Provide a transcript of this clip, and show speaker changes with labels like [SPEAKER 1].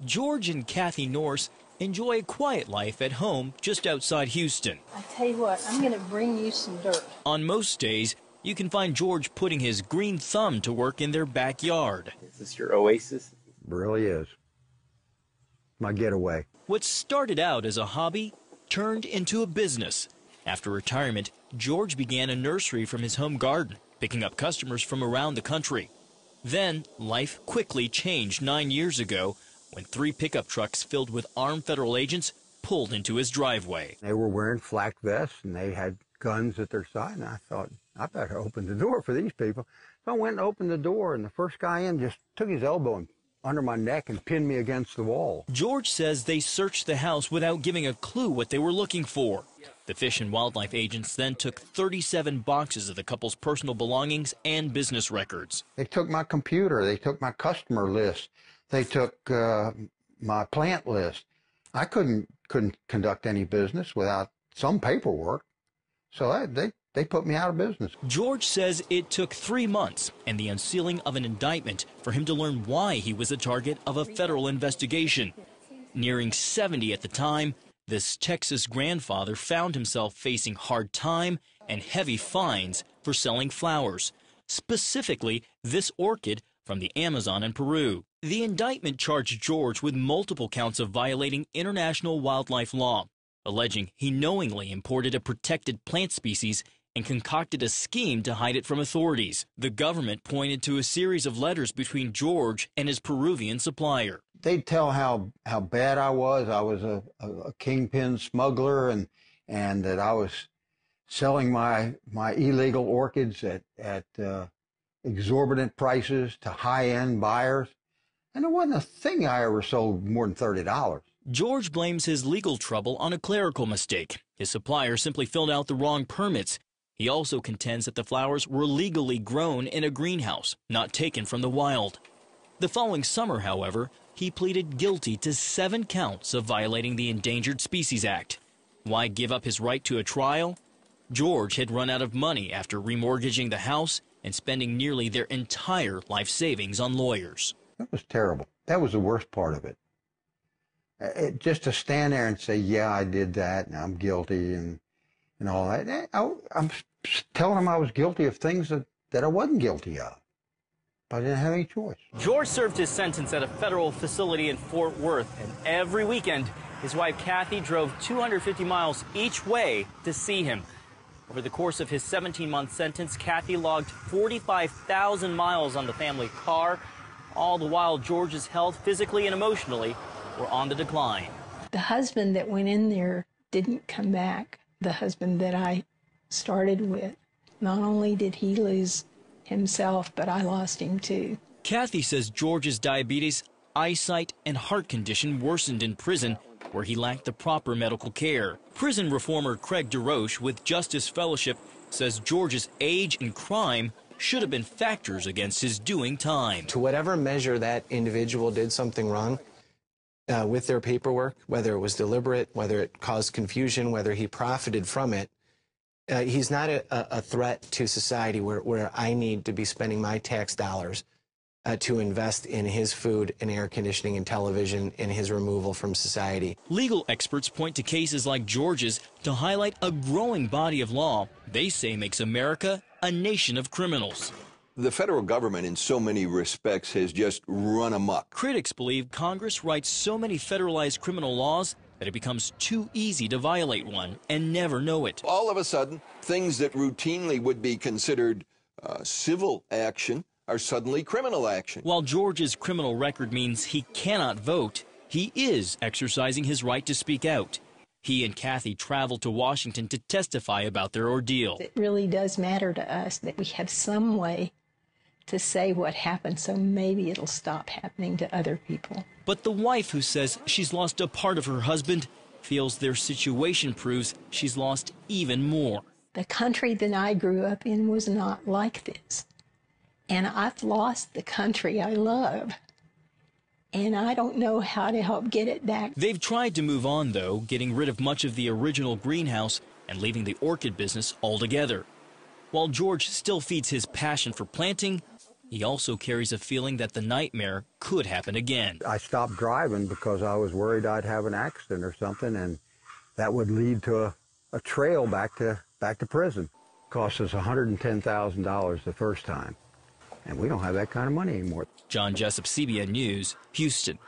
[SPEAKER 1] George and Kathy Norse enjoy a quiet life at home just outside Houston.
[SPEAKER 2] I tell you what, I'm going to bring you some dirt.
[SPEAKER 1] On most days, you can find George putting his green thumb to work in their backyard.
[SPEAKER 3] Is this your oasis?
[SPEAKER 4] It really is. My getaway.
[SPEAKER 1] What started out as a hobby turned into a business. After retirement, George began a nursery from his home garden, picking up customers from around the country. Then, life quickly changed 9 years ago when 3 pickup trucks filled with armed federal agents pulled into his driveway.
[SPEAKER 4] They were wearing flak vests and they had guns at their side, and I thought, I better open the door for these people. So I went and opened the door, and the first guy in just took his elbow and under my neck and pinned me against the wall.
[SPEAKER 1] George says they searched the house without giving a clue what they were looking for. The Fish and Wildlife agents then took 37 boxes of the couple's personal belongings and business records.
[SPEAKER 4] They took my computer, they took my customer list, they took my plant list. I couldn't conduct any business without some paperwork, so they put me out of business.
[SPEAKER 1] George says it took 3 months and the unsealing of an indictment for him to learn why he was the target of a federal investigation. Nearing 70 at the time, this Texas grandfather found himself facing hard time and heavy fines for selling flowers, specifically this orchid from the Amazon in Peru. The indictment charged George with multiple counts of violating international wildlife law, alleging he knowingly imported a protected plant species and concocted a scheme to hide it from authorities. The government pointed to a series of letters between George and his Peruvian supplier.
[SPEAKER 4] They'd tell how bad I was. I was a kingpin smuggler, and that I was selling my illegal orchids at exorbitant prices to high-end buyers. And there wasn't a thing I ever sold more than $30.
[SPEAKER 1] George blames his legal trouble on a clerical mistake. His supplier simply filled out the wrong permits. He also contends that the flowers were legally grown in a greenhouse, not taken from the wild. The following summer, however, he pleaded guilty to 7 counts of violating the Endangered Species Act. Why give up his right to a trial? George had run out of money after remortgaging the house and spending nearly their entire life savings on lawyers.
[SPEAKER 4] That was terrible. That was the worst part of it. Just to stand there and say, yeah, I did that, and I'm guilty, and all that. I'm telling him I was guilty of things that I wasn't guilty of. But I didn't have any choice.
[SPEAKER 5] George served his sentence at a federal facility in Fort Worth, and every weekend, his wife Kathy drove 250 miles each way to see him. Over the course of his 17-month sentence, Kathy logged 45,000 miles on the family car. All the while, George's health, physically and emotionally, were on the decline.
[SPEAKER 2] The husband that went in there didn't come back. The husband that I started with, not only did he lose himself, but I lost him too.
[SPEAKER 1] Kathy says George's diabetes, eyesight, and heart condition worsened in prison, where he lacked the proper medical care. Prison reformer Craig DeRoche with Justice Fellowship says George's age and crime should have been factors against his doing time.
[SPEAKER 6] To whatever measure that individual did something wrong with their paperwork, whether it was deliberate, whether it caused confusion, whether he profited from it, he's not a threat to society where I need to be spending my tax dollars to invest in his food and air conditioning and television and his removal from society.
[SPEAKER 1] Legal experts point to cases like George's to highlight a growing body of law they say makes America a nation of criminals.
[SPEAKER 7] The federal government, in so many respects, has just run amok.
[SPEAKER 1] Critics believe Congress writes so many federalized criminal laws that it becomes too easy to violate one and never know it.
[SPEAKER 7] All of a sudden, things that routinely would be considered civil action are suddenly criminal action.
[SPEAKER 1] While George's criminal record means he cannot vote, he is exercising his right to speak out. He and Kathy traveled to Washington to testify about their ordeal.
[SPEAKER 2] It really does matter to us that we have some way to say what happened, so maybe it'll stop happening to other people.
[SPEAKER 1] But the wife, who says she's lost a part of her husband, feels their situation proves she's lost even more.
[SPEAKER 2] The country that I grew up in was not like this. And I've lost the country I love. And I don't know how to help get it back.
[SPEAKER 1] They've tried to move on, though, getting rid of much of the original greenhouse and leaving the orchid business altogether. While George still feeds his passion for planting, He also carries a feeling that the nightmare could happen again.
[SPEAKER 4] I stopped driving because I was worried I'd have an accident or something, and that would lead to a trail back to prison. Cost us $110,000 the first time, and we don't have that kind of money anymore.
[SPEAKER 1] John Jessup, CBN News, Houston.